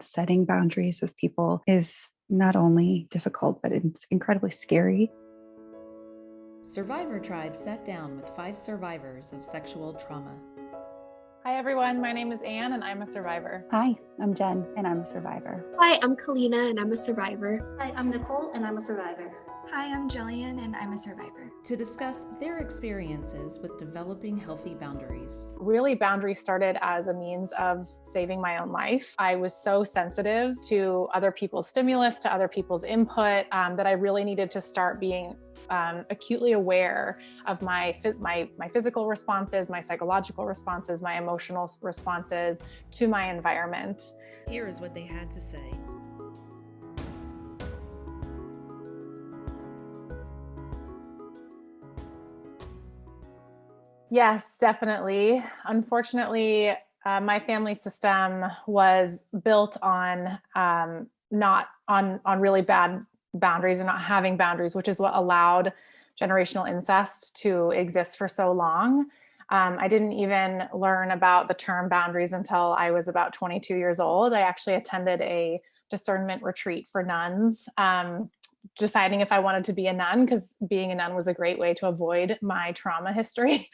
Setting boundaries with people is not only difficult, but it's incredibly scary. Survivor Tribe sat down with 5 survivors of sexual trauma. Hi everyone, my name is Anne and I'm a survivor. Hi, I'm Jen and I'm a survivor. Hi, I'm Kalina and I'm a survivor. Hi, I'm Nicole and I'm a survivor. Hi, I'm Gillian and I'm a survivor. To discuss their experiences with developing healthy boundaries. Really, boundaries started as a means of saving my own life. I was so sensitive to other people's stimulus, to other people's input, that I really needed to start being acutely aware of my physical responses, my psychological responses, my emotional responses to my environment. Here is what they had to say. Yes, definitely. Unfortunately, my family system was built on not on really bad boundaries or not having boundaries, which is what allowed generational incest to exist for so long. I didn't even learn about the term boundaries until I was about 22 years old. I actually attended a discernment retreat for nuns, deciding if I wanted to be a nun, because being a nun was a great way to avoid my trauma history,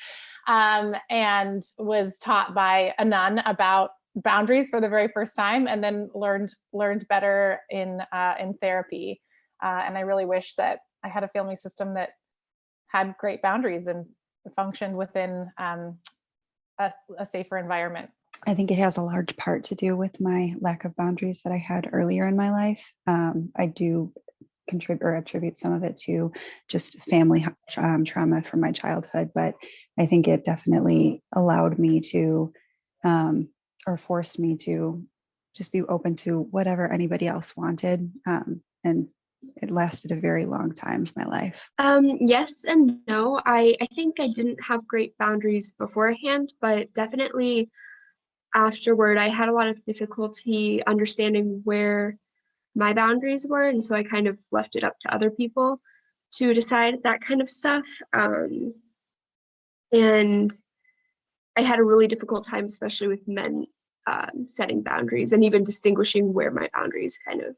and was taught by a nun about boundaries for the very first time, and then learned better in therapy. And I really wish that I had a family system that had great boundaries and functioned within a safer environment. I think it has a large part to do with my lack of boundaries that I had earlier in my life. I do attribute some of it to just family trauma from my childhood, but I think it definitely allowed me to, or forced me to just be open to whatever anybody else wanted. And it lasted a very long time in my life. Yes and no. I think I didn't have great boundaries beforehand, but definitely afterward, I had a lot of difficulty understanding where my boundaries were, and so I kind of left it up to other people to decide that kind of stuff. And I had a really difficult time, especially with men, setting boundaries and even distinguishing where my boundaries kind of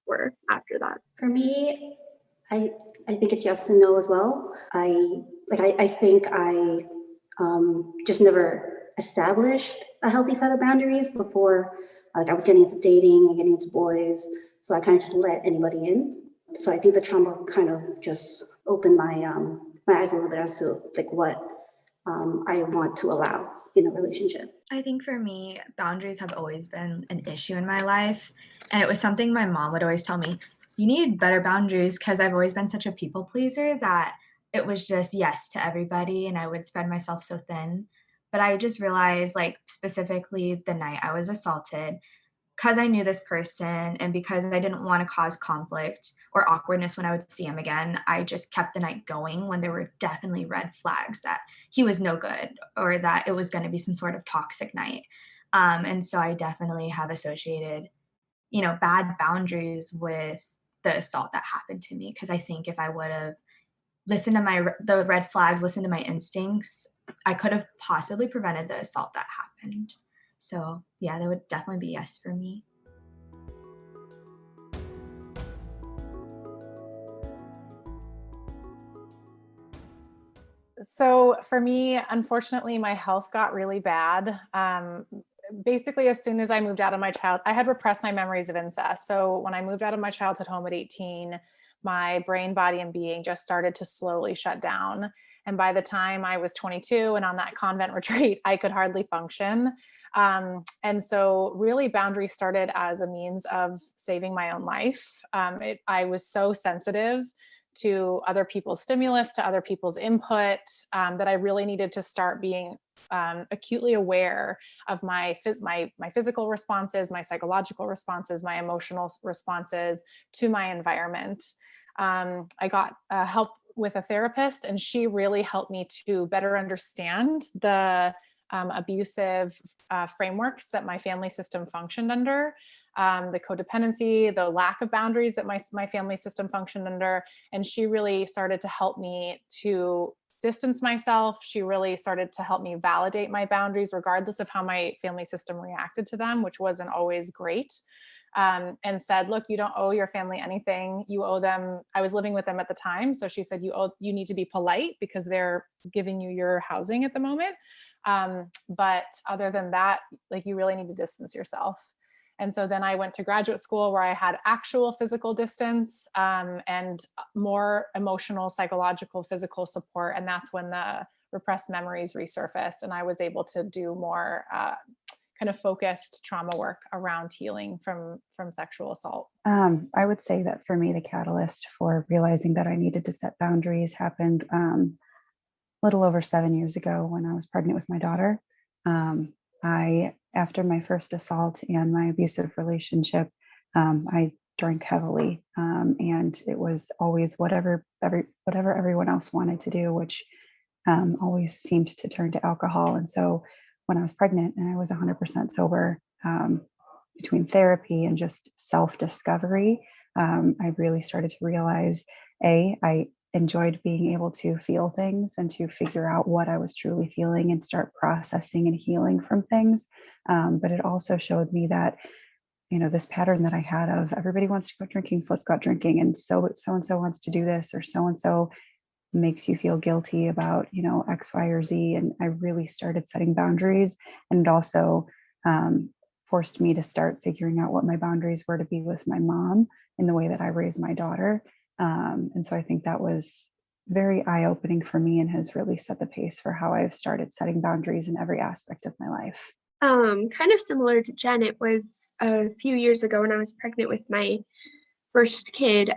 were after that. For me, I think it's yes and no as well. I think I just never established a healthy set of boundaries before. Like I was getting into dating and getting into boys, so I kind of just let anybody in. So I think the trauma kind of just opened my eyes a little bit as to like what I want to allow in a relationship. I think for me, boundaries have always been an issue in my life. And it was something my mom would always tell me, you need better boundaries, because I've always been such a people pleaser that it was just yes to everybody and I would spread myself so thin. But I just realized, like specifically the night I was assaulted, because I knew this person and because I didn't want to cause conflict or awkwardness when I would see him again, I just kept the night going when there were definitely red flags that he was no good or that it was going to be some sort of toxic night. And so I definitely have associated, bad boundaries with the assault that happened to me. Because I think if I would have listened to the red flags, listened to my instincts, I could have possibly prevented the assault that happened. So yeah, that would definitely be yes for me. So for me, unfortunately, my health got really bad. Basically, as soon as I moved out of I had repressed my memories of incest. So when I moved out of my childhood home at 18, my brain, body, and being just started to slowly shut down. And by the time I was 22 and on that convent retreat, I could hardly function. And so really boundaries started as a means of saving my own life. I was so sensitive to other people's stimulus, to other people's input, that I really needed to start being acutely aware of my physical responses, my psychological responses, my emotional responses to my environment. I got help with a therapist, and she really helped me to better understand the abusive frameworks that my family system functioned under, the codependency, the lack of boundaries that my family system functioned under. And she really started to help me to distance myself. She really started to help me validate my boundaries, regardless of how my family system reacted to them, which wasn't always great. And said, look, you don't owe your family anything. You owe them. I was living with them at the time. So she said, you need to be polite because they're giving you your housing at the moment. But other than that, like, you really need to distance yourself. And so then I went to graduate school where I had actual physical distance, and more emotional, psychological, physical support. And that's when the repressed memories resurfaced. And I was able to do more kind of focused trauma work around healing from sexual assault. I would say that for me, the catalyst for realizing that I needed to set boundaries happened a little over 7 years ago when I was pregnant with my daughter. After my first assault and my abusive relationship, I drank heavily, and it was always whatever everyone else wanted to do, which always seemed to turn to alcohol. And so when I was pregnant and I was 100% sober, between therapy and just self-discovery, I really started to realize, I enjoyed being able to feel things and to figure out what I was truly feeling and start processing and healing from things. But it also showed me that, this pattern that I had of everybody wants to go drinking, so let's go out drinking. And so-and-so wants to do this, or so-and-so makes you feel guilty about, X, Y, or Z. And I really started setting boundaries, and it also forced me to start figuring out what my boundaries were to be with my mom in the way that I raised my daughter. And so I think that was very eye-opening for me and has really set the pace for how I've started setting boundaries in every aspect of my life. Kind of similar to Jen, it was a few years ago when I was pregnant with my first kid.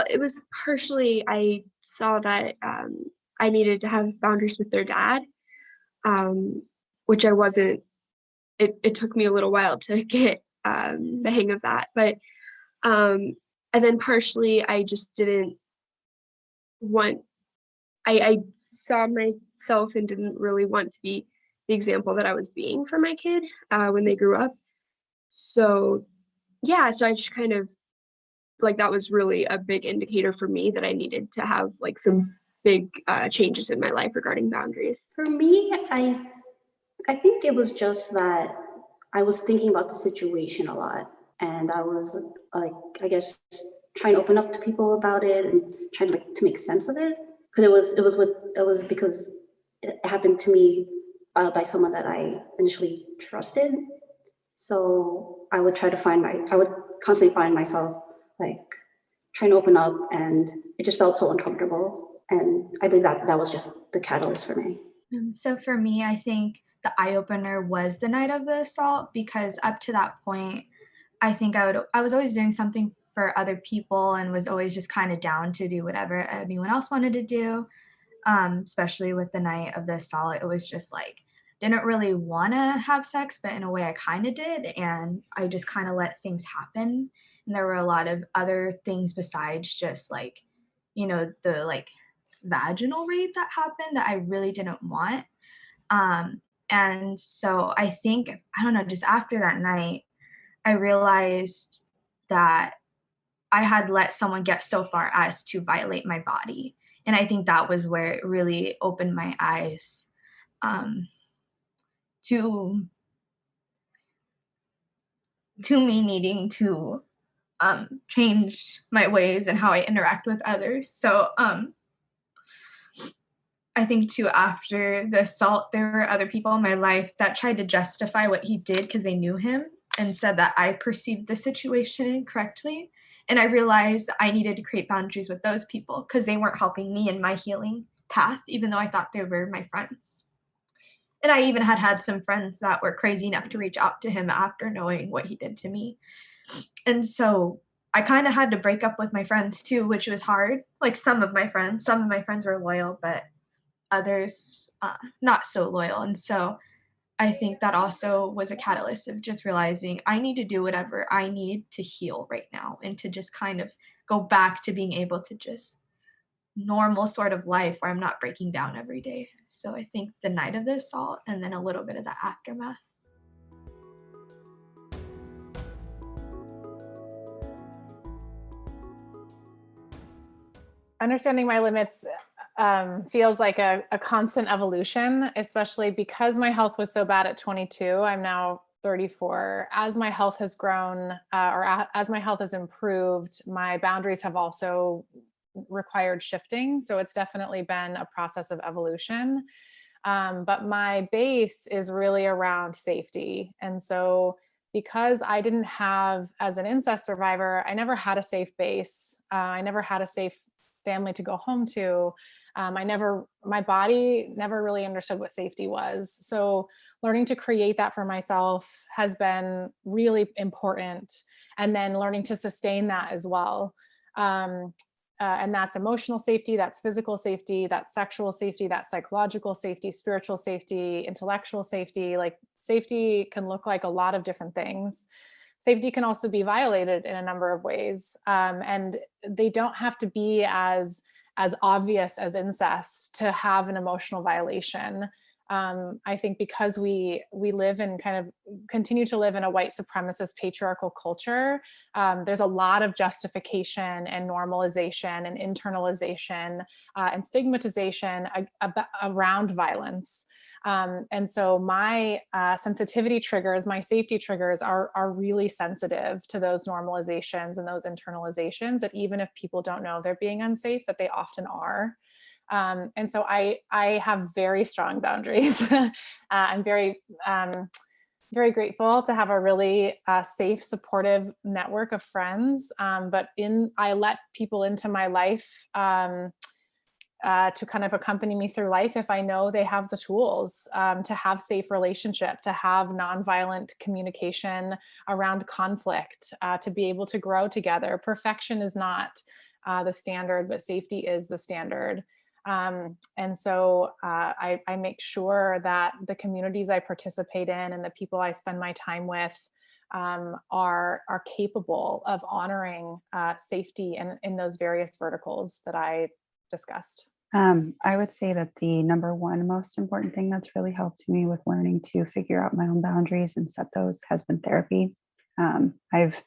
It was partially I saw that I needed to have boundaries with their dad, which I wasn't. It took me a little while to get the hang of that, but and then partially I just didn't want. I saw myself and didn't really want to be the example that I was being for my kid when they grew up. So yeah, so I just kind of, like, that was really a big indicator for me that I needed to have like some big changes in my life regarding boundaries. For me, I think it was just that I was thinking about the situation a lot, and I was like, I guess, trying to open up to people about it and trying to make sense of it, because it was because it happened to me by someone that I initially trusted. So I would constantly find myself like trying to open up, and it just felt so uncomfortable. And I think that was just the catalyst for me. So for me, I think the eye-opener was the night of the assault, because up to that point, I think I was always doing something for other people and was always just kind of down to do whatever anyone else wanted to do. Especially with the night of the assault, it was just like, didn't really want to have sex, but in a way I kind of did. And I just kind of let things happen. And there were a lot of other things besides just like, the like vaginal rape that happened that I really didn't want. And so I think, I don't know, just after that night, I realized that I had let someone get so far as to violate my body. And I think that was where it really opened my eyes to me needing to change my ways and how I interact with others. So I think too, after the assault, there were other people in my life that tried to justify what he did because they knew him and said that I perceived the situation incorrectly. And I realized I needed to create boundaries with those people because they weren't helping me in my healing path, even though I thought they were my friends. And I even had some friends that were crazy enough to reach out to him after knowing what he did to me. And so I kind of had to break up with my friends too, which was hard. Like some of my friends were loyal, but others not so loyal. And so I think that also was a catalyst of just realizing I need to do whatever I need to heal right now and to just kind of go back to being able to just normal sort of life where I'm not breaking down every day. So I think the night of the assault and then a little bit of the aftermath. Understanding my limits feels like a constant evolution, especially because my health was so bad at 22. I'm now 34. As my health has grown, as my health has improved, my boundaries have also required shifting. So it's definitely been a process of evolution. But my base is really around safety. And so, because I didn't have, as an incest survivor, I never had a safe base. I never had a safe family to go home to. My body never really understood what safety was. So learning to create that for myself has been really important. And then learning to sustain that as well. And that's emotional safety, that's physical safety, that's sexual safety, that's psychological safety, spiritual safety, intellectual safety. Like, safety can look like a lot of different things. Safety can also be violated in a number of ways. And they don't have to be as obvious as incest to have an emotional violation. I think because we live in kind of continue to live in a white supremacist patriarchal culture, there's a lot of justification and normalization and internalization and stigmatization around violence. And so my sensitivity triggers, my safety triggers are really sensitive to those normalizations and those internalizations, that even if people don't know they're being unsafe, that they often are. And so I have very strong boundaries. I'm very grateful to have a really safe, supportive network of friends. But I let people into my life to kind of accompany me through life if I know they have the tools to have safe relationship, to have nonviolent communication around conflict, to be able to grow together. Perfection is not the standard, but safety is the standard. And so I make sure that the communities I participate in and the people I spend my time with are capable of honoring safety in those various verticals that I discussed. I would say that the number one most important thing that's really helped me with learning to figure out my own boundaries and set those has been therapy. I've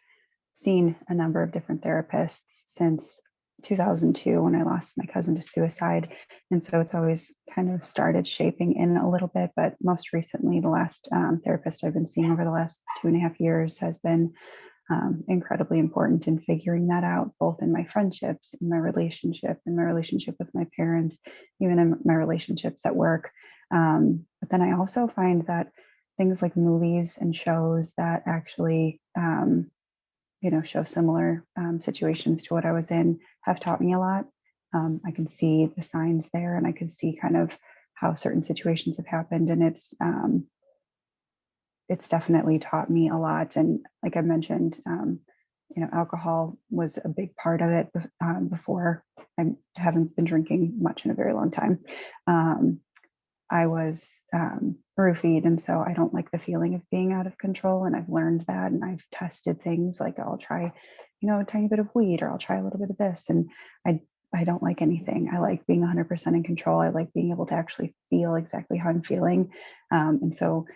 seen a number of different therapists since 2002 when I lost my cousin to suicide. And so it's always kind of started shaping in a little bit. But most recently, the last therapist I've been seeing over the last 2.5 years has been incredibly important in figuring that out, both in my friendships, in my relationship with my parents, even in my relationships at work. But then I also find that things like movies and shows that actually show similar situations to what I was in have taught me a lot. I can see the signs there, and I can see kind of how certain situations have happened, and it's definitely taught me a lot. And like I mentioned, alcohol was a big part of it before. I haven't been drinking much in a very long time. I was roofied, and so I don't like the feeling of being out of control. And I've learned that, and I've tested things like I'll try, a tiny bit of weed, or I'll try a little bit of this. And I don't like anything. I like being 100% in control. I like being able to actually feel exactly how I'm feeling. And so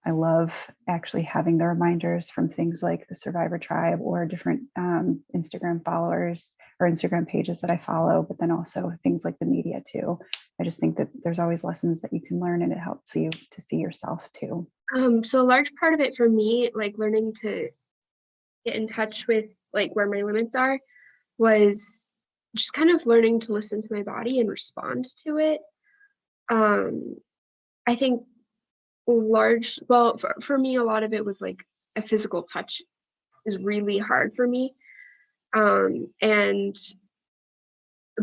I love actually having the reminders from things like the Survivor Tribe or different Instagram followers or Instagram pages that I follow, but then also things like the media too. I just think that there's always lessons that you can learn, and it helps you to see yourself too. So a large part of it for me, like learning to get in touch with like where my limits are, was just kind of learning to listen to my body and respond to it. I think for me, a lot of it was like a physical touch is really hard for me. And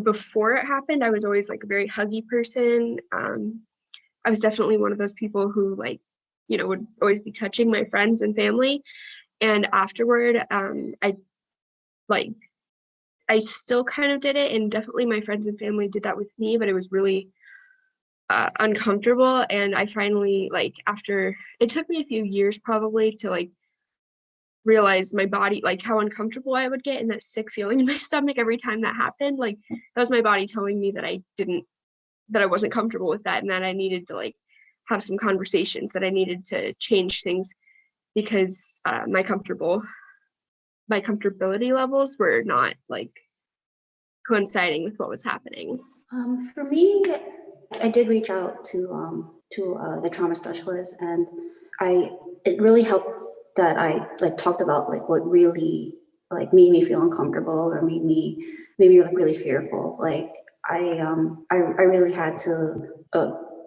before it happened, I was always like a very huggy person. I was definitely one of those people who would always be touching my friends and family. And afterward, I still kind of did it, and definitely my friends and family did that with me, but it was really uncomfortable. And I finally, after it took me a few years probably to realize my body, how uncomfortable I would get and that sick feeling in my stomach every time that happened. That was my body telling me that I wasn't comfortable with that, and that I needed to have some conversations, that I needed to change things, because my comfortability levels were not coinciding with what was happening? For me, I did reach out to the trauma specialist, and it really helped that I like talked about like what really like made me feel uncomfortable or made me like really fearful. Like I really had to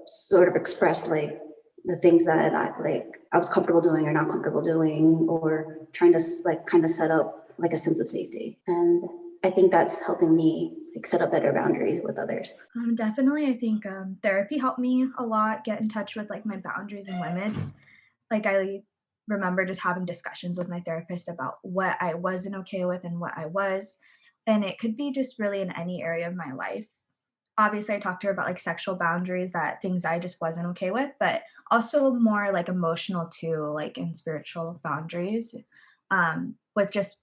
sort of express like the things that I was comfortable doing or not comfortable doing, or trying to like kind of set up like a sense of safety. And I think that's helping me like set up better boundaries with others. Definitely, I think therapy helped me a lot get in touch with like my boundaries and limits. Like I remember just having discussions with my therapist about what I wasn't okay with and what I was, and it could be just really in any area of my life. Obviously, I talked to her about like sexual boundaries, that things I just wasn't okay with, but also more like emotional too, like in spiritual boundaries, with just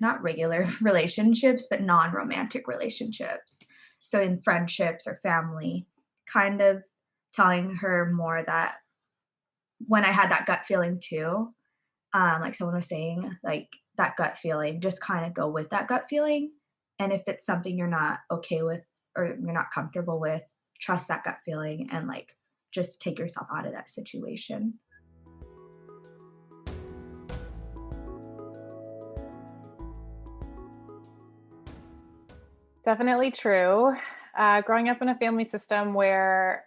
not regular relationships, but non-romantic relationships. So in friendships or family, kind of telling her more that when I had that gut feeling too, like someone was saying, like that gut feeling, just kind of go with that gut feeling. And if it's something you're not okay with or you're not comfortable with, trust that gut feeling and like just take yourself out of that situation. Definitely true. Growing up in a family system where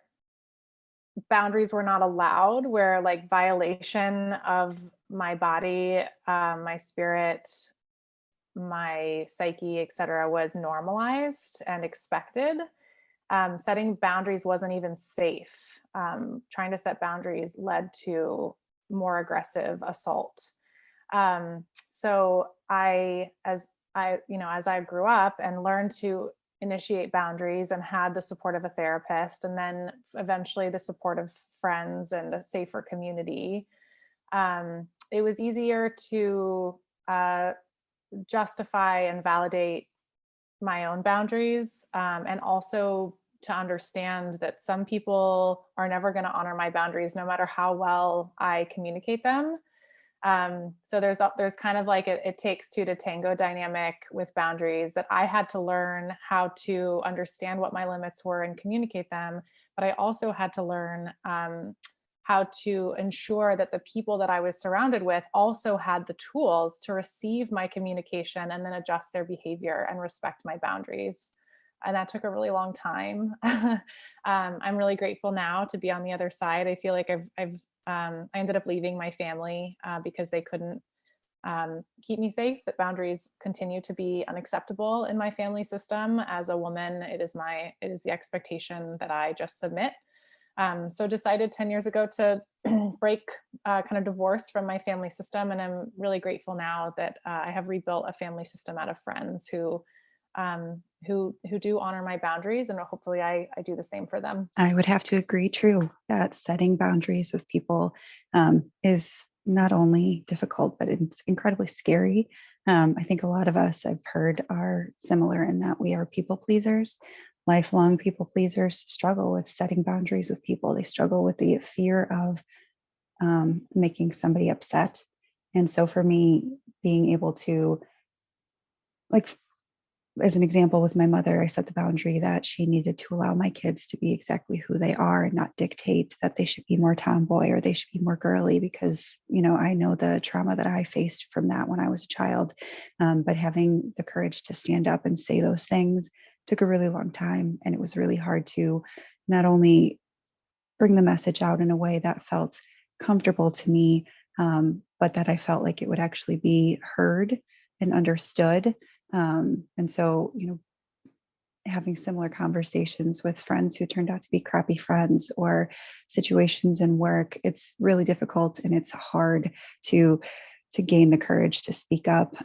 boundaries were not allowed, where like violation of my body, my spirit, my psyche, etc., was normalized and expected. Setting boundaries wasn't even safe. Trying to set boundaries led to more aggressive assault. So as I grew up and learned to initiate boundaries and had the support of a therapist, and then eventually the support of friends and a safer community, it was easier to justify and validate my own boundaries, and also to understand that some people are never going to honor my boundaries no matter how well I communicate them. So there's kind of like it takes two to tango dynamic with boundaries, that I had to learn how to understand what my limits were and communicate them, but I also had to learn how to ensure that the people that I was surrounded with also had the tools to receive my communication and then adjust their behavior and respect my boundaries. And that took a really long time. I'm really grateful now to be on the other side. I feel like I ended up leaving my family because they couldn't keep me safe. That boundaries continue to be unacceptable in my family system. As a woman, it is the expectation that I just submit. So decided 10 years ago to break kind of divorce from my family system. And I'm really grateful now that I have rebuilt a family system out of friends who do honor my boundaries, and hopefully I do the same for them. I would have to agree, true, that setting boundaries with people is not only difficult, but it's incredibly scary. I think a lot of us, I've heard, are similar in that we are people pleasers. Lifelong people pleasers struggle with setting boundaries with people. They struggle with the fear of making somebody upset. And so for me, being able to, like, as an example with my mother, I set the boundary that she needed to allow my kids to be exactly who they are and not dictate that they should be more tomboy or they should be more girly, because, I know the trauma that I faced from that when I was a child. But having the courage to stand up and say those things took a really long time. And it was really hard to not only bring the message out in a way that felt comfortable to me, but that I felt like it would actually be heard and understood. And so, having similar conversations with friends who turned out to be crappy friends, or situations in work, it's really difficult and it's hard to gain the courage to speak up.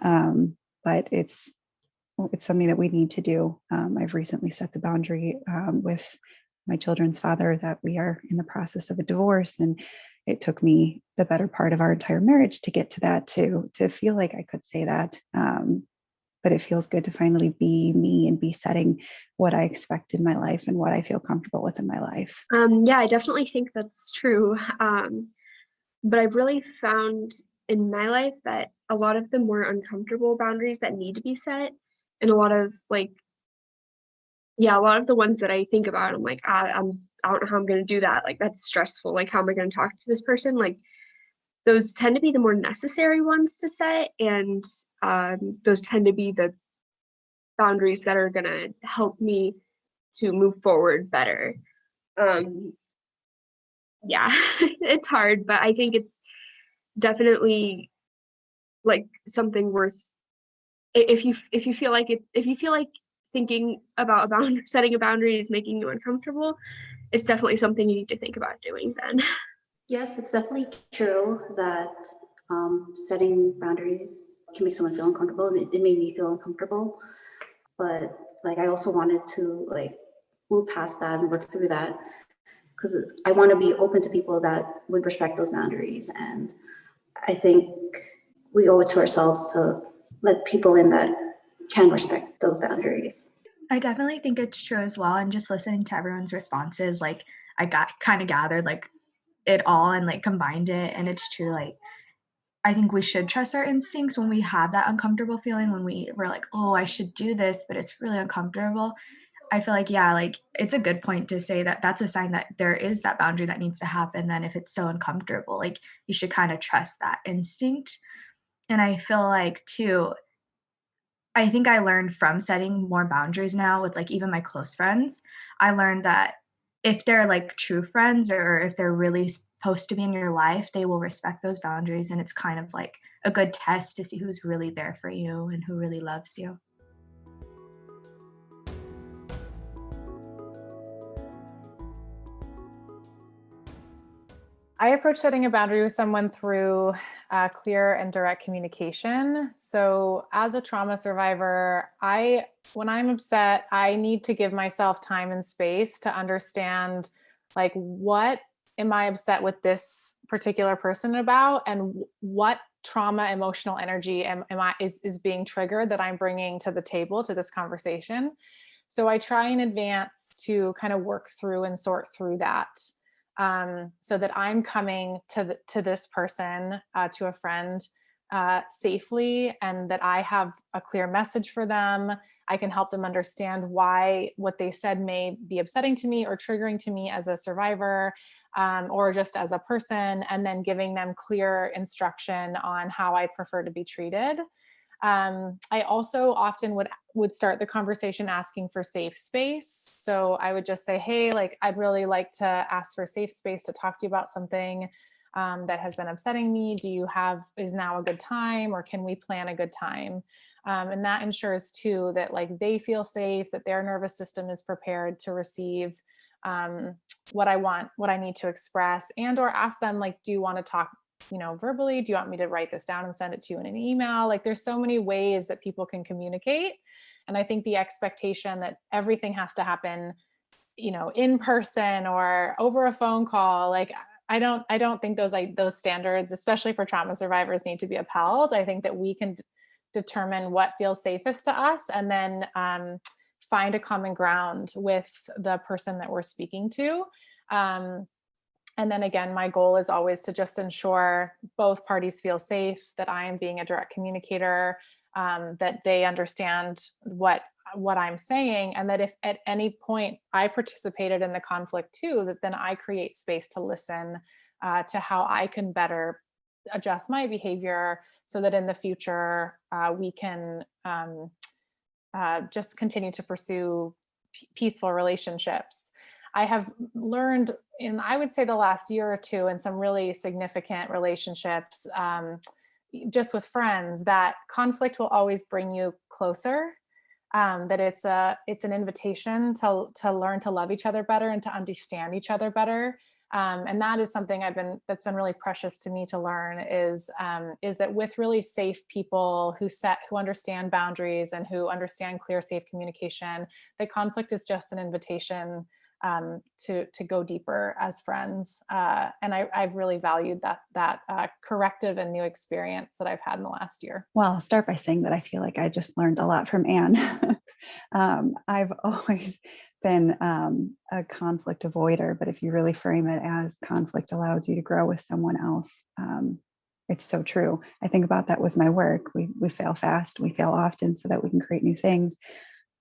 But it's something that we need to do. I've recently set the boundary with my children's father that we are in the process of a divorce, and it took me the better part of our entire marriage to get to that, to feel like I could say that. But it feels good to finally be me and be setting what I expect in my life and what I feel comfortable with in my life. Yeah, I definitely think that's true. But I've really found in my life that a lot of the more uncomfortable boundaries that need to be set, and a lot of like yeah, a lot of the ones that I think about, I'm like, I don't know how I'm going to do that. Like, that's stressful. Like, how am I going to talk to this person? Like, those tend to be the more necessary ones to set. And those tend to be the boundaries that are going to help me to move forward better. Yeah, it's hard, but I think it's definitely like something worth, if you feel like thinking about a boundary, setting a boundary is making you uncomfortable, it's definitely something you need to think about doing then. Yes, it's definitely true that setting boundaries can make someone feel uncomfortable. It made me feel uncomfortable, but like I also wanted to like move past that and work through that because I want to be open to people that would respect those boundaries. And I think we owe it to ourselves to let people in that can respect those boundaries. I definitely think it's true as well. And just listening to everyone's responses, like I got kind of gathered like it all and like combined it. And it's true. Like I think we should trust our instincts when we have that uncomfortable feeling, when we're like, oh, I should do this, but it's really uncomfortable. I feel like, yeah, like it's a good point to say that that's a sign that there is that boundary that needs to happen. Then if it's so uncomfortable, like you should kind of trust that instinct. And I feel like too, I think I learned from setting more boundaries now with like even my close friends. I learned that if they're like true friends or if they're really supposed to be in your life, they will respect those boundaries. And it's kind of like a good test to see who's really there for you and who really loves you. I approach setting a boundary with someone through clear and direct communication. So as a trauma survivor, when I'm upset, I need to give myself time and space to understand like what am I upset with this particular person about, and what trauma emotional energy is being triggered that I'm bringing to the table to this conversation. So I try in advance to kind of work through and sort through that. So that I'm coming to this person, to a friend, safely, and that I have a clear message for them. I can help them understand why what they said may be upsetting to me or triggering to me as a survivor, or just as a person, and then giving them clear instruction on how I prefer to be treated. I also often would start the conversation asking for safe space. So I would just say, hey, like, I'd really like to ask for safe space to talk to you about something that has been upsetting me. Is now a good time, or can we plan a good time? And that ensures too that like they feel safe, that their nervous system is prepared to receive what I want, what I need to express, and or ask them like, do you want to talk verbally? Do you want me to write this down and send it to you in an email? Like there's so many ways that people can communicate. And I think the expectation that everything has to happen, in person or over a phone call, like I don't think those standards, especially for trauma survivors, need to be upheld. I think that we can determine what feels safest to us, and then find a common ground with the person that we're speaking to. And then again, my goal is always to just ensure both parties feel safe, that I am being a direct communicator, that they understand what I'm saying, and that if at any point I participated in the conflict too, that then I create space to listen to how I can better adjust my behavior so that in the future we can just continue to pursue peaceful relationships. I have learned in, I would say, the last year or two, in some really significant relationships, just with friends, that conflict will always bring you closer. That it's an invitation to learn to love each other better and to understand each other better. And that is something that's been really precious to me to learn, is that with really safe people who understand boundaries and who understand clear, safe communication, that conflict is just an invitation to go deeper as friends. And I've really valued that corrective and new experience that I've had in the last year. Well, I'll start by saying that I feel like I just learned a lot from Anne. I've always been a conflict avoider, but if you really frame it as conflict allows you to grow with someone else, it's so true. I think about that with my work. We fail fast, we fail often so that we can create new things.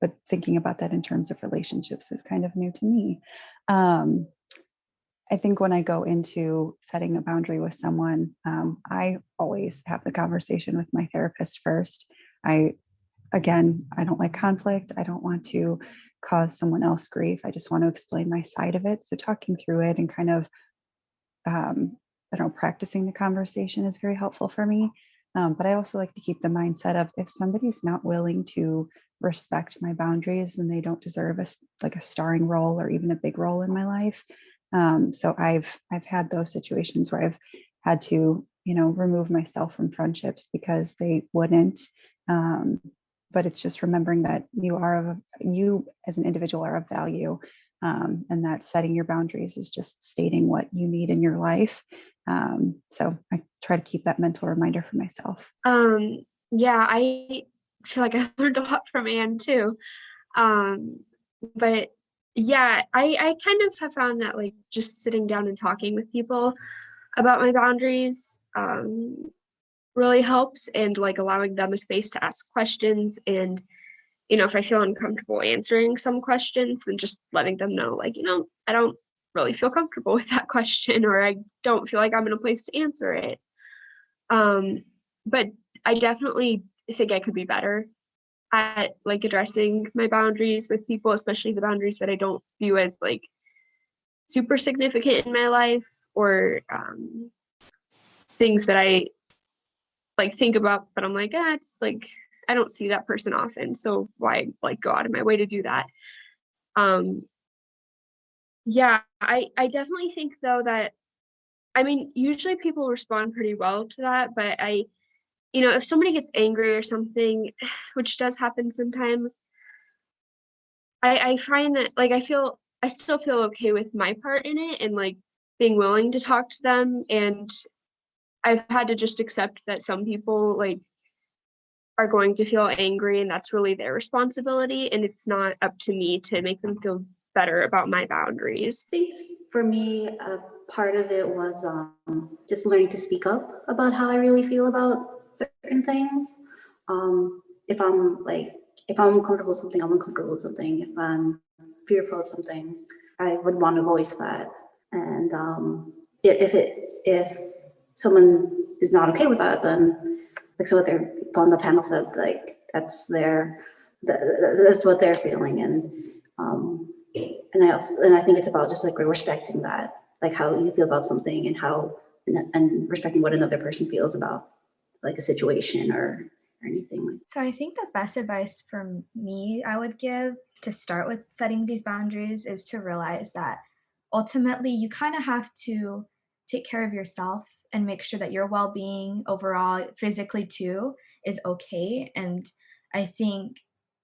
but thinking about that in terms of relationships is kind of new to me. I think when I go into setting a boundary with someone, I always have the conversation with my therapist first. Again, I don't like conflict. I don't want to cause someone else grief. I just want to explain my side of it. So talking through it and kind of, I don't know, practicing the conversation is very helpful for me. But I also like to keep the mindset of, if somebody's not willing to respect my boundaries, then they don't deserve a starring role or even a big role in my life. So I've had those situations where I've had to, remove myself from friendships because they wouldn't. But it's just remembering that you as an individual are of value, and that setting your boundaries is just stating what you need in your life. So I try to keep that mental reminder for myself. Yeah, I feel like I learned a lot from Anne too. But yeah, I kind of have found that like just sitting down and talking with people about my boundaries really helps, and like allowing them a space to ask questions. And if I feel uncomfortable answering some questions, then just letting them know, like, I don't really feel comfortable with that question, or I don't feel like I'm in a place to answer it. But I definitely think I could be better at like addressing my boundaries with people, especially the boundaries that I don't view as like super significant in my life, or things that I like think about, but I'm like, it's like I don't see that person often, so why like go out of my way to do that? Yeah, I definitely think though that, I mean, usually people respond pretty well to that, but if somebody gets angry or something, which does happen sometimes, I find that like I still feel okay with my part in it, and like being willing to talk to them. And I've had to just accept that some people like are going to feel angry, and that's really their responsibility, and it's not up to me to make them feel better about my boundaries. I think for me, part of it was just learning to speak up about how I really feel about certain things. If I'm uncomfortable with something, I'm uncomfortable with something. If I'm fearful of something, I would want to voice that. And if someone is not okay with that, then like so what they're on the panel said, like that's what they're feeling. And I think it's about just like respecting that, like how you feel about something, and respecting what another person feels about like a situation or anything like. So I think the best advice for me I would give to start with setting these boundaries is to realize that ultimately you kind of have to take care of yourself and make sure that your well-being overall, physically too, is okay. And I think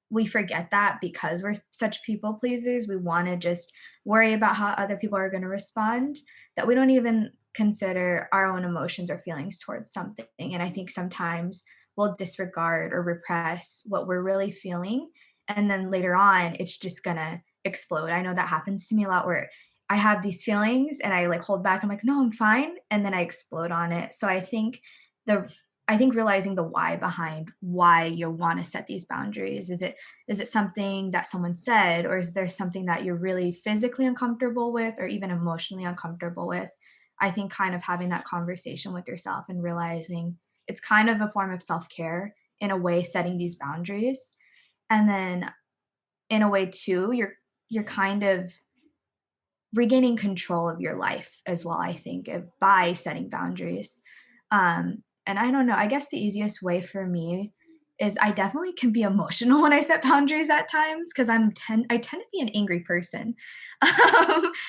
we forget that because we're such people pleasers. We want to just worry about how other people are going to respond, that we don't even consider our own emotions or feelings towards something. And I think sometimes we'll disregard or repress what we're really feeling. And then later on, it's just going to explode. I know that happens to me a lot, where I have these feelings and I like hold back. I'm like, no, I'm fine. And then I explode on it. So I think realizing the why behind why you want to set these boundaries. Is it something that someone said, or is there something that you're really physically uncomfortable with or even emotionally uncomfortable with? I think kind of having that conversation with yourself and realizing it's kind of a form of self-care in a way, setting these boundaries. And then in a way too, you're kind of regaining control of your life as well, I think, by setting boundaries. And I don't know, I guess the easiest way for me is I definitely can be emotional when I set boundaries at times, because I tend to be an angry person,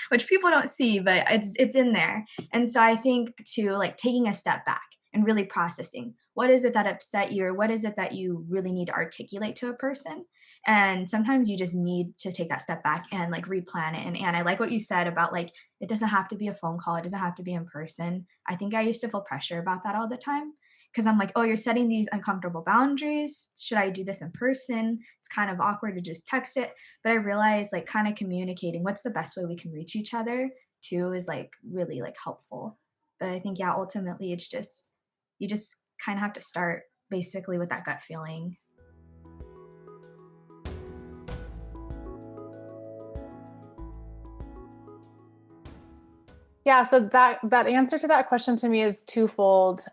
which people don't see, but it's in there. And so I think too, like taking a step back and really processing, what is it that upset you, or what is it that you really need to articulate to a person? And sometimes you just need to take that step back and like replan it. And I like what you said about like, it doesn't have to be a phone call. It doesn't have to be in person. I think I used to feel pressure about that all the time, because I'm like, oh, you're setting these uncomfortable boundaries. Should I do this in person? It's kind of awkward to just text it. But I realized like kind of communicating what's the best way we can reach each other too is like really like helpful. But I think, yeah, ultimately it's just, you just kind of have to start basically with that gut feeling. Yeah, so that answer to that question to me is twofold.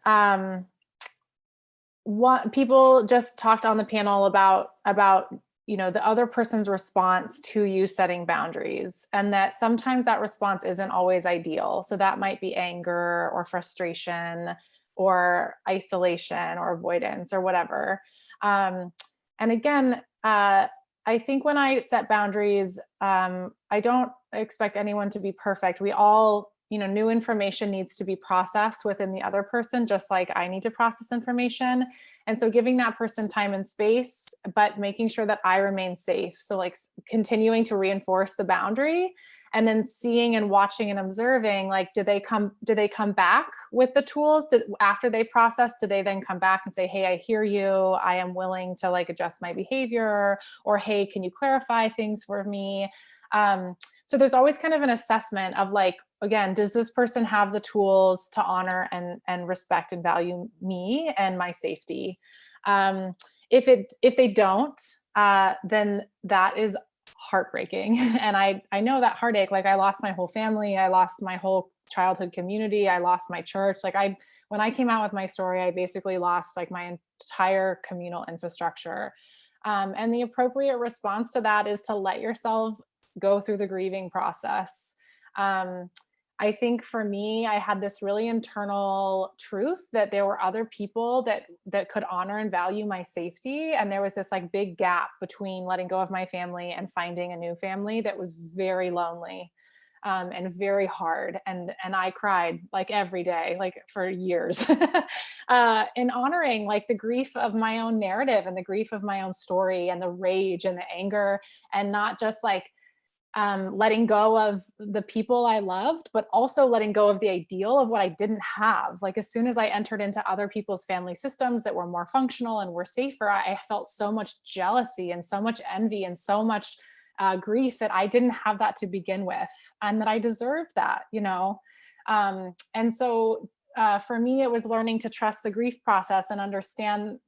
What people just talked on the panel about the other person's response to you setting boundaries, and that sometimes that response isn't always ideal. So that might be anger or frustration or isolation or avoidance or whatever. And again, I think when I set boundaries, I don't expect anyone to be perfect. We all, new information needs to be processed within the other person, just like I need to process information. And so giving that person time and space, but making sure that I remain safe. So like continuing to reinforce the boundary, and then seeing and watching and observing, like, do they come back with the tools after they process? Do they then come back and say, hey, I hear you, I am willing to like adjust my behavior, or hey, can you clarify things for me? So there's always kind of an assessment of like, again, does this person have the tools to honor and respect and value me and my safety? If they don't, then that is heartbreaking. And I know that heartache. Like, I lost my whole family, I lost my whole childhood community, I lost my church. Like, when I came out with my story, I basically lost like my entire communal infrastructure. And the appropriate response to that is to let yourself go through the grieving process. I think for me, I had this really internal truth that there were other people that could honor and value my safety. And there was this like big gap between letting go of my family and finding a new family that was very lonely, and very hard. And I cried like every day, like for years, in honoring like the grief of my own narrative and the grief of my own story and the rage and the anger, and not just like letting go of the people I loved, but also letting go of the ideal of what I didn't have. Like, as soon as I entered into other people's family systems that were more functional and were safer, I felt so much jealousy and so much envy and so much grief that I didn't have that to begin with, and that I deserved that, and so for me, it was learning to trust the grief process and understand,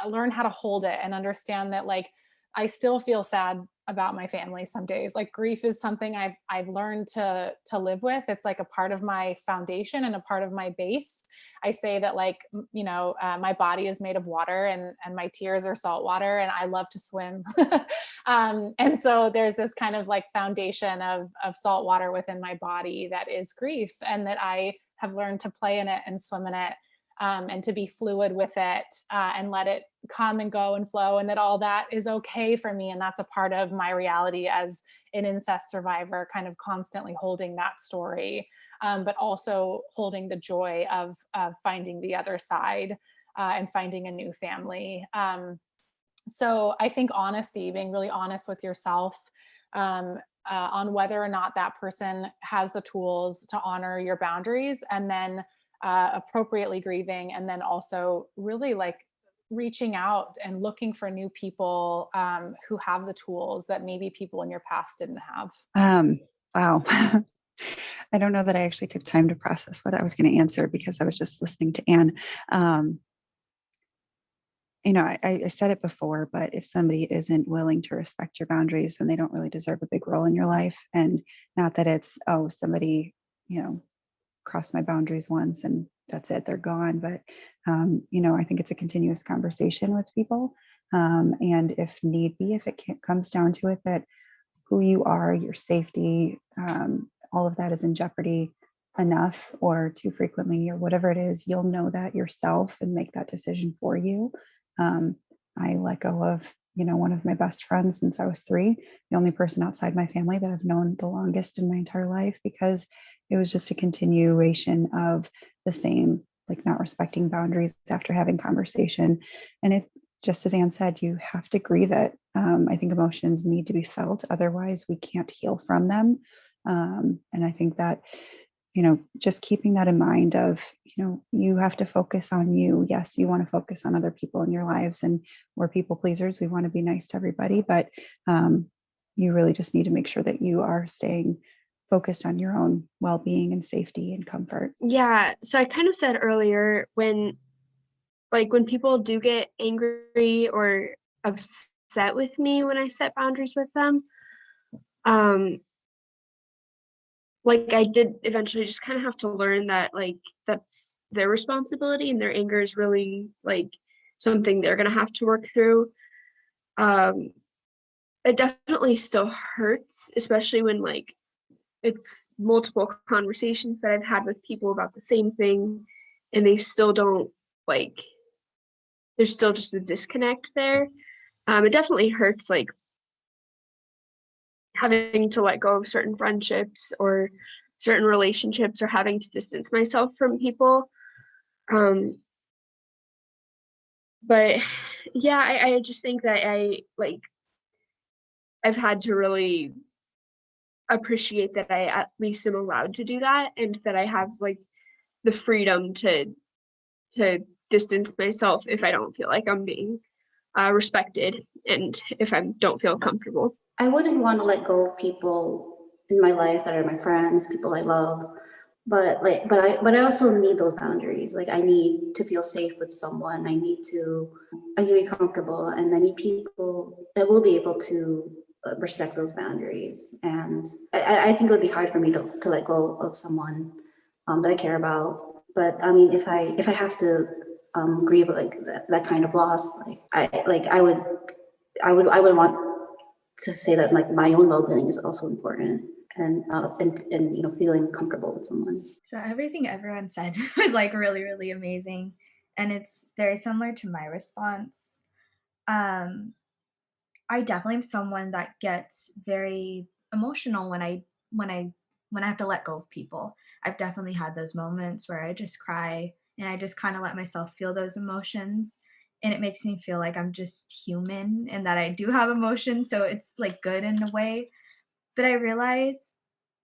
learn how to hold it and understand that like, I still feel sad about my family some days. Like, grief is something I've learned to live with. It's like a part of my foundation and a part of my base. I say that like, my body is made of water, and my tears are salt water, and I love to swim. And so there's this kind of like foundation of salt water within my body that is grief, and that I have learned to play in it and swim in it. And to be fluid with it, and let it come and go and flow, and that all that is okay for me. And that's a part of my reality as an incest survivor, kind of constantly holding that story, but also holding the joy of finding the other side, and finding a new family. So I think honesty, being really honest with yourself, on whether or not that person has the tools to honor your boundaries, and then appropriately grieving, and then also really like reaching out and looking for new people who have the tools that maybe people in your past didn't have. Wow. I don't know that I actually took time to process what I was going to answer, because I was just listening to Anne. I said it before, but if somebody isn't willing to respect your boundaries, then they don't really deserve a big role in your life. And not that it's, somebody, crossed my boundaries once and that's it, they're gone. But, I think it's a continuous conversation with people. And if need be, if it comes down to it, that who you are, your safety, all of that is in jeopardy enough or too frequently or whatever it is, you'll know that yourself and make that decision for you. I let go of, one of my best friends since I was 3, the only person outside my family that I've known the longest in my entire life, because it was just a continuation of the same, like not respecting boundaries after having conversation. And it, just as Anne said, you have to grieve it. I think emotions need to be felt. Otherwise, we can't heal from them. And I think that, just keeping that in mind of, you have to focus on you. Yes, you want to focus on other people in your lives, and we're people pleasers. We want to be nice to everybody, but you really just need to make sure that you are staying focused on your own well-being and safety and comfort. Yeah. So I kind of said earlier, when people do get angry or upset with me when I set boundaries with them, like I did eventually just kind of have to learn that like that's their responsibility, and their anger is really like something they're gonna have to work through. Um, it definitely still hurts, especially when like it's multiple conversations that I've had with people about the same thing, and they still don't like. There's still just a disconnect there. It definitely hurts, like having to let go of certain friendships or certain relationships, or having to distance myself from people. Um, but yeah, I just think that I've had to really appreciate that I at least am allowed to do that, and that I have like the freedom to distance myself if I don't feel like I'm being respected, and if I don't feel comfortable. I wouldn't want to let go of people in my life that are my friends, people I love. But I also need those boundaries. Like I need to feel safe with someone. I need to be comfortable, and I need people that will be able to respect those boundaries. And I think it would be hard for me to let go of someone that I care about. But I mean, if I have to grieve like that kind of loss, I would want to say that like my own well-being is also important, and feeling comfortable with someone. So everything everyone said was like really, really amazing. And it's very similar to my response. Um, I definitely am someone that gets very emotional when I have to let go of people. I've definitely had those moments where I just cry and I just kind of let myself feel those emotions. And it makes me feel like I'm just human and that I do have emotions. So it's like good in a way. But I realize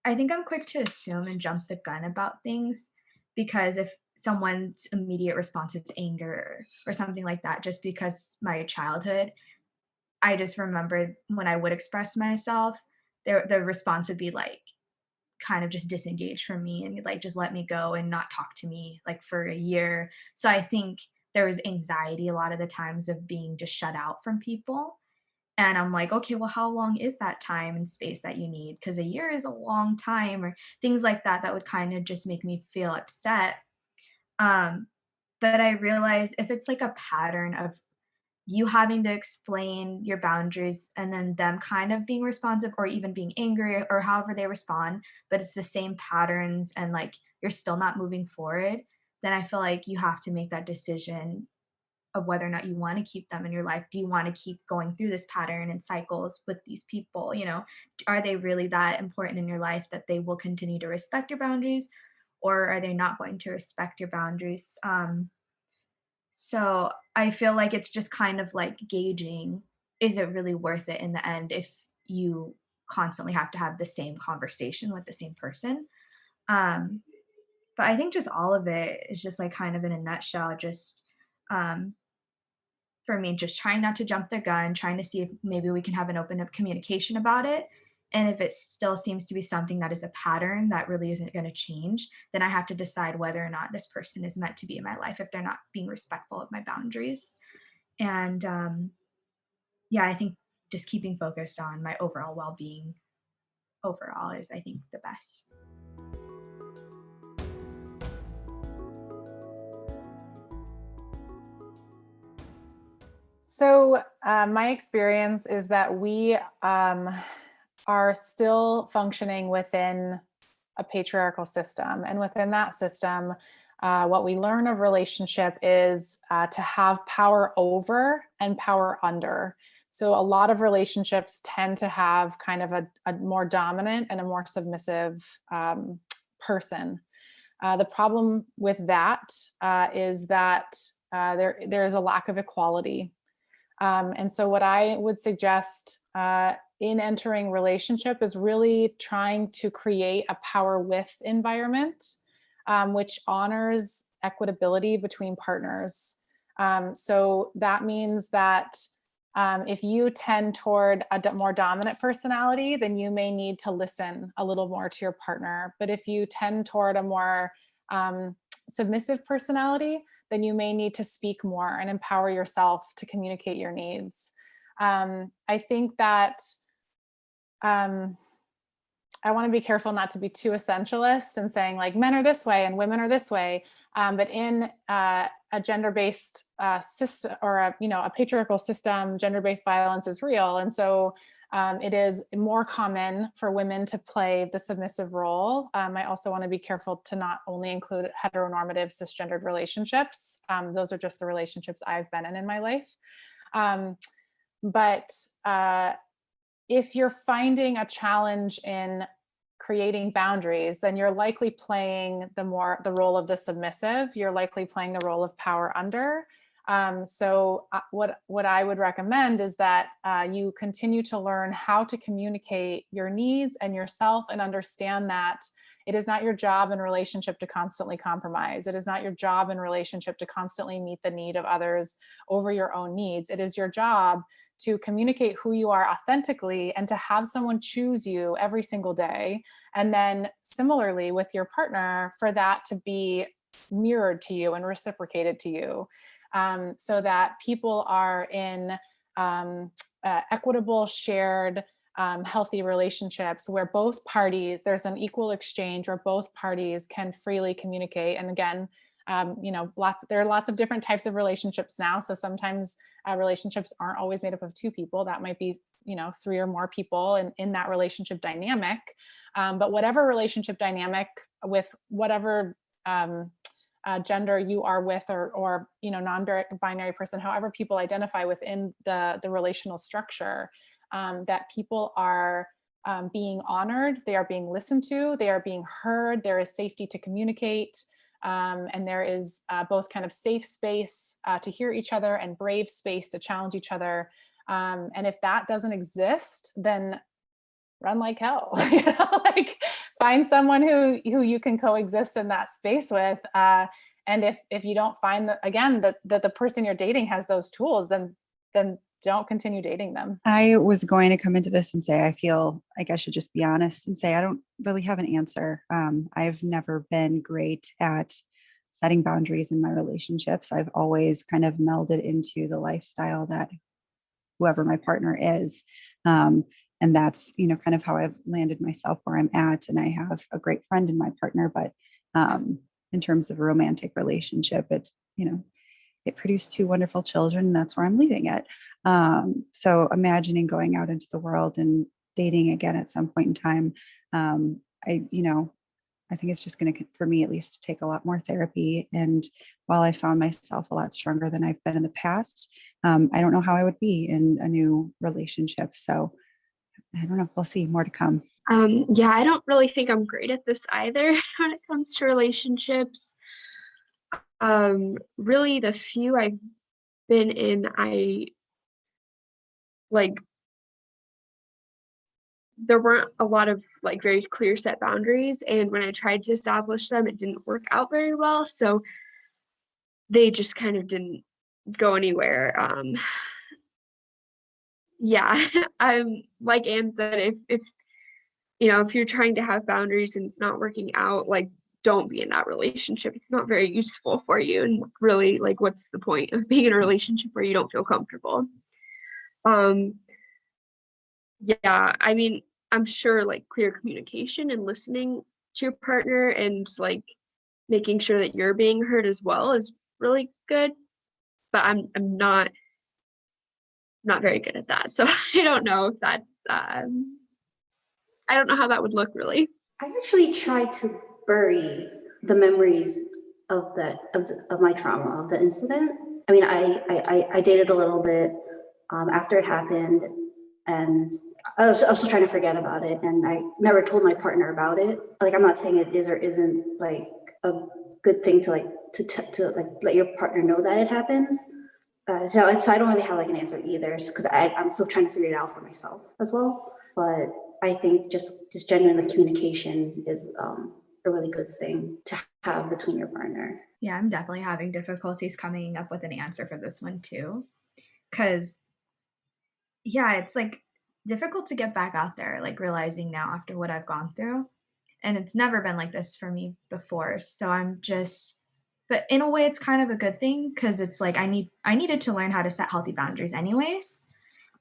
I think I'm quick to assume and jump the gun about things because if someone's immediate response is anger or something like that, just because my childhood, I just remembered when I would express myself, the response would be like kind of just disengaged from me and like just let me go and not talk to me like for a year. So I think there was anxiety a lot of the times of being just shut out from people. And I'm like, okay, well, how long is that time and space that you need? Because a year is a long time, or things like that, that would kind of just make me feel upset. Um, but I realize if it's like a pattern of you having to explain your boundaries and then them kind of being responsive or even being angry or however they respond, but it's the same patterns and like you're still not moving forward, then I feel like you have to make that decision of whether or not you want to keep them in your life. Do you want to keep going through this pattern and cycles with these people? Are they really that important in your life that they will continue to respect your boundaries, or are they not going to respect your boundaries? So I feel like it's just kind of like gauging, is it really worth it in the end if you constantly have to have the same conversation with the same person? Um, but I think just all of it is just like kind of in a nutshell, just um, for me, just trying not to jump the gun, trying to see if maybe we can have an open up communication about it. And if it still seems to be something that is a pattern that really isn't going to change, then I have to decide whether or not this person is meant to be in my life if they're not being respectful of my boundaries. And yeah, I think just keeping focused on my overall well being overall is, I think, the best. So my experience is that we are still functioning within a patriarchal system. And within that system, what we learn of relationship is to have power over and power under. So a lot of relationships tend to have kind of a more dominant and a more submissive person. The problem with that is that there is a lack of equality. And so what I would suggest in entering relationship is really trying to create a power with environment, which honors equitability between partners. So that means that if you tend toward a more dominant personality, then you may need to listen a little more to your partner. But if you tend toward a more submissive personality, then you may need to speak more and empower yourself to communicate your needs. I think that I want to be careful not to be too essentialist and saying like men are this way and women are this way. But in a gender-based system or a patriarchal system, gender-based violence is real. And so it is more common for women to play the submissive role. I also want to be careful to not only include heteronormative cisgendered relationships. Those are just the relationships I've been in my life. But if you're finding a challenge in creating boundaries, then you're likely playing the role of the submissive. You're likely playing the role of power under. So what I would recommend is that you continue to learn how to communicate your needs and yourself, and understand that it is not your job in relationship to constantly compromise. It is not your job in relationship to constantly meet the need of others over your own needs. It is your job to communicate who you are authentically and to have someone choose you every single day. And then similarly with your partner, for that to be mirrored to you and reciprocated to you, so that people are in equitable, shared, healthy relationships where both parties, there's an equal exchange where both parties can freely communicate. And again, there are lots of different types of relationships now. So sometimes relationships aren't always made up of two people. That might be, three or more people in that relationship dynamic. But whatever relationship dynamic with whatever gender you are with, or non-binary person, however people identify within the relational structure, that people are being honored, they are being listened to, they are being heard, there is safety to communicate. And there is both kind of safe space to hear each other and brave space to challenge each other. And if that doesn't exist, then run like hell. Like find someone who you can coexist in that space with. And if you don't find that, again, that the person you're dating has those tools, then don't continue dating them. I was going to come into this and say, I feel like I should just be honest and say, I don't really have an answer. I've never been great at setting boundaries in my relationships. I've always kind of melded into the lifestyle that whoever my partner is. And that's, kind of how I've landed myself where I'm at. And I have a great friend in my partner, but in terms of a romantic relationship, it produced two wonderful children, and that's where I'm leaving it. So imagining going out into the world and dating again at some point in time, I think it's just going to, for me at least, take a lot more therapy. And while I found myself a lot stronger than I've been in the past, I don't know how I would be in a new relationship. So I don't know. We'll see. More to come. Yeah, I don't really think I'm great at this either when it comes to relationships. Really, the few I've been in, there weren't a lot of very clear set boundaries, and when I tried to establish them, it didn't work out very well. So they just kind of didn't go anywhere. Yeah, I'm like Anne said, if you're trying to have boundaries and it's not working out, don't be in that relationship. It's not very useful for you. And really, what's the point of being in a relationship where you don't feel comfortable? Yeah, I mean, I'm sure clear communication and listening to your partner and making sure that you're being heard as well is really good. But I'm not very good at that. So I don't know if that's I don't know how that would look really. I actually tried to bury the memories of my trauma, of the incident. I mean, I dated a little bit after it happened, and I was also trying to forget about it, and I never told my partner about it. I'm not saying it is or isn't a good thing to let your partner know that it happened. So I don't really have an answer either, because I'm still trying to figure it out for myself as well. But I think just genuine communication is a really good thing to have between your partner. Yeah, I'm definitely having difficulties coming up with an answer for this one too. Because, yeah, it's difficult to get back out there, realizing now after what I've gone through. And it's never been like this for me before. So but in a way, it's kind of a good thing, because it's I needed to learn how to set healthy boundaries anyways.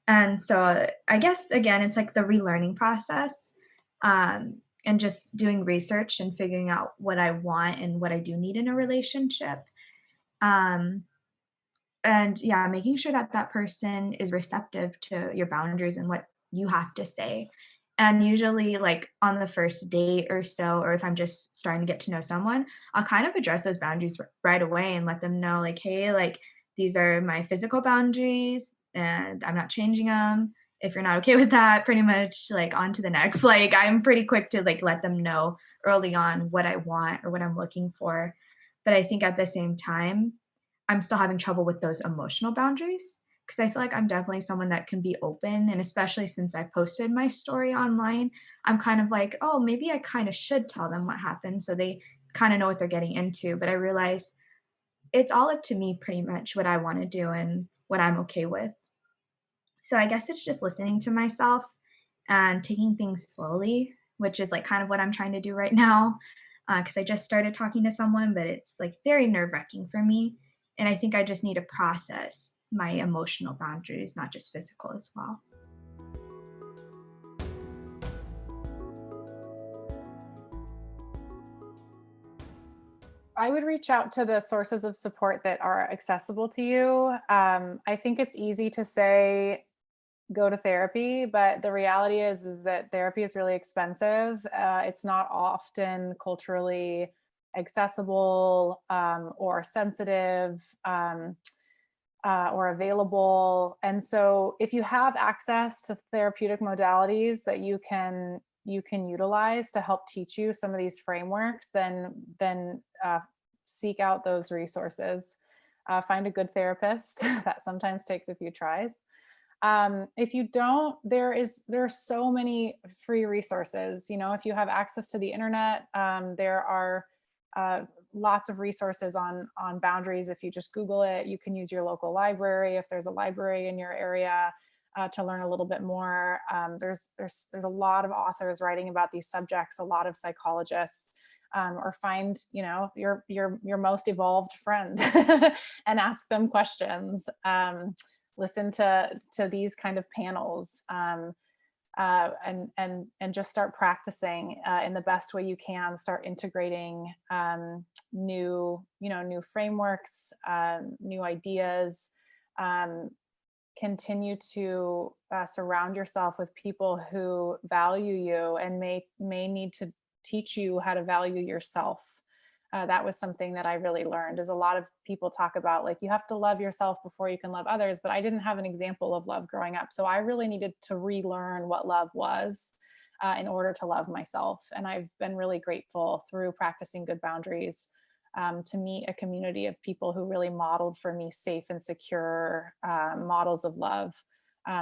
And so I guess, again, it's the relearning process. and just doing research and figuring out what I want and what I do need in a relationship. Um, and yeah, making sure that that person is receptive to your boundaries and what you have to say. And usually, like on the first date or so, or if I'm just starting to get to know someone, I'll kind of address those boundaries right away and let them know, like, hey, like these are my physical boundaries and I'm not changing them. If you're not okay with that, pretty much like on to the next. Like, I'm pretty quick to like let them know early on what I want or what I'm looking for. But I think at the same time, I'm still having trouble with those emotional boundaries because I feel like I'm definitely someone that can be open. And especially since I posted my story online, I'm kind of like, oh, maybe I kind of should tell them what happened so they kind of know what they're getting into. But I realize it's all up to me pretty much what I want to do and what I'm okay with. So I guess it's just listening to myself and taking things slowly, which is like kind of what I'm trying to do right now. Because I just started talking to someone, but it's like very nerve wracking for me. And I think I just need to process my emotional boundaries, not just physical as well. I would reach out to the sources of support that are accessible to you. I think it's easy to say go to therapy, but the reality is that therapy is really expensive. It's not often culturally accessible or sensitive or available. And so, if you have access to therapeutic modalities that you can utilize to help teach you some of these frameworks, then seek out those resources. Find a good therapist. That sometimes takes a few tries. If you don't, there are so many free resources. If you have access to the internet, there are lots of resources on boundaries. If you just Google it, you can use your local library if there's a library in your area. To learn a little bit more. There's a lot of authors writing about these subjects, a lot of psychologists, or find your most evolved friend and ask them questions. Listen to these kind of panels, and just start practicing in the best way you can. Start integrating new frameworks, new ideas. Continue to surround yourself with people who value you and may need to teach you how to value yourself. That was something that I really learned. Is a lot of people talk about like you have to love yourself before you can love others, but I didn't have an example of love growing up, so I really needed to relearn what love was in order to love myself. And I've been really grateful through practicing good boundaries to meet a community of people who really modeled for me safe and secure models of love,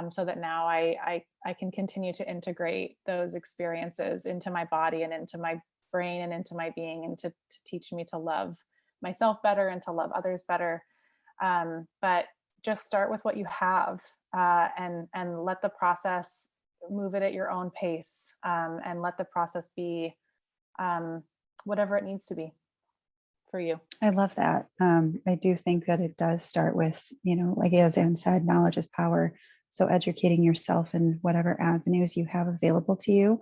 so that now I can continue to integrate those experiences into my body and into my brain and into my being, and to teach me to love myself better and to love others better. But just start with what you have, and let the process, move it at your own pace, and let the process be whatever it needs to be for you. I love that. I do think that it does start with, like as Anne said, knowledge is power. So educating yourself in whatever avenues you have available to you.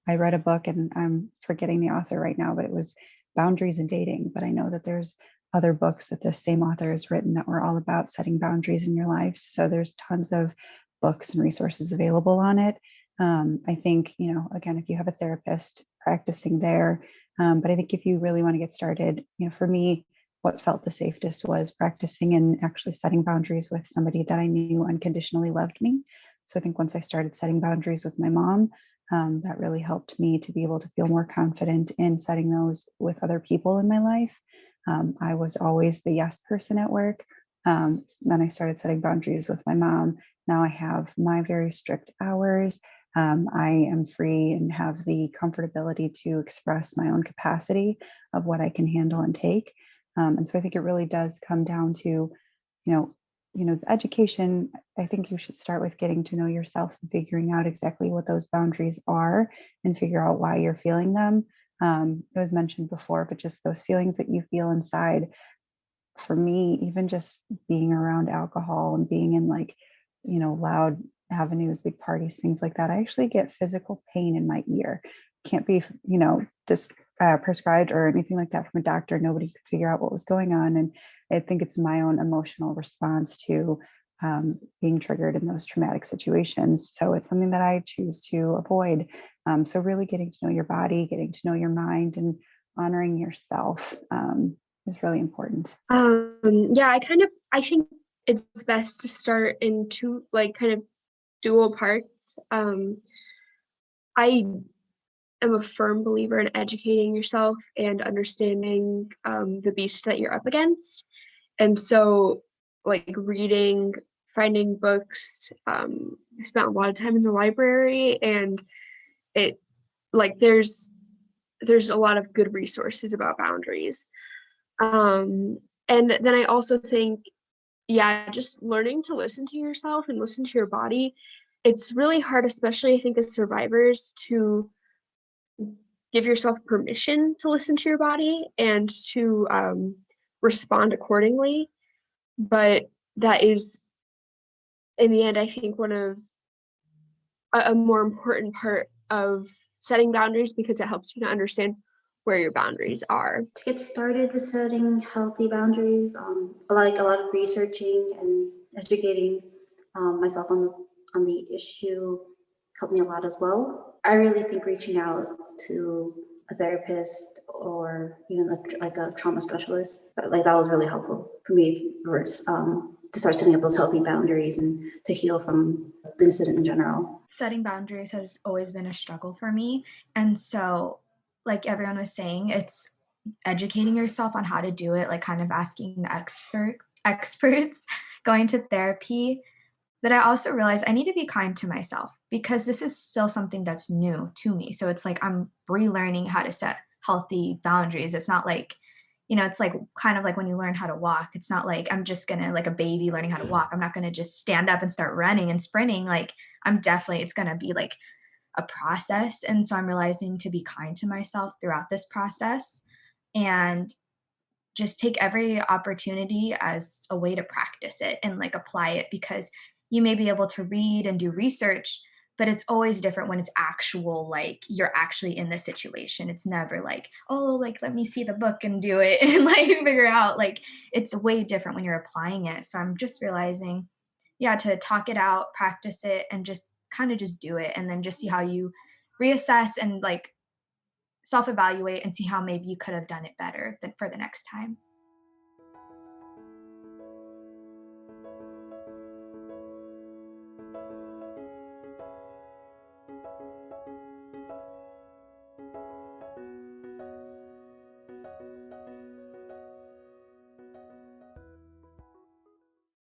I read a book, and I'm forgetting the author right now, but it was Boundaries in Dating. But I know that there's other books that this same author has written that were all about setting boundaries in your life. So there's tons of books and resources available on it. I think, again, if you have a therapist, practicing there. But I think if you really want to get started, for me, what felt the safest was practicing and actually setting boundaries with somebody that I knew unconditionally loved me. So I think once I started setting boundaries with my mom, that really helped me to be able to feel more confident in setting those with other people in my life. I was always the yes person at work. Then I started setting boundaries with my mom. Now I have my very strict hours. I am free and have the comfortability to express my own capacity of what I can handle and take. And so I think it really does come down to, the education. I think you should start with getting to know yourself and figuring out exactly what those boundaries are and figure out why you're feeling them. It was mentioned before, but just those feelings that you feel inside. For me, even just being around alcohol and being in loud avenues, big parties, things like that, I actually get physical pain in my ear. Can't be, just prescribed or anything like that from a doctor. Nobody could figure out what was going on. And I think it's my own emotional response to being triggered in those traumatic situations. So it's something that I choose to avoid. So really getting to know your body, getting to know your mind, and honoring yourself is really important. Yeah, I think it's best to start in two, like, kind of dual parts. I am a firm believer in educating yourself and understanding the beast that you're up against. And so, like, reading, finding books, I spent a lot of time in the library, and it, like, there's a lot of good resources about boundaries. And then I also think, yeah, just learning to listen to yourself and listen to your body. It's really hard, especially I think as survivors, to give yourself permission to listen to your body and to respond accordingly. But that is, in the end, I think one of a more important part of setting boundaries, because it helps you to understand where your boundaries are. To get started with setting healthy boundaries, like a lot of researching and educating myself on the issue helped me a lot as well. I really think reaching out to a therapist or even like a trauma specialist, that was really helpful for me to start setting up those healthy boundaries and to heal from the incident in general. Setting boundaries has always been a struggle for me. And so, like everyone was saying, it's educating yourself on how to do it, like kind of asking the experts, going to therapy. But I also realized I need to be kind to myself because this is still something that's new to me. So it's like I'm relearning how to set healthy boundaries. It's not like, it's like kind of like when you learn how to walk. It's not like I'm just gonna, like a baby learning how to walk. I'm not gonna just stand up and start running and sprinting. Like it's gonna be like a process. And so I'm realizing to be kind to myself throughout this process and just take every opportunity as a way to practice it and like apply it, because you may be able to read and do research, but it's always different when it's actual, like you're actually in the situation. It's never like, oh, like let me see the book and do it and like figure out, like it's way different when you're applying it. So I'm just realizing, yeah, to talk it out, practice it, and just kind of just do it, and then just see how you reassess and like self-evaluate and see how maybe you could have done it better than for the next time.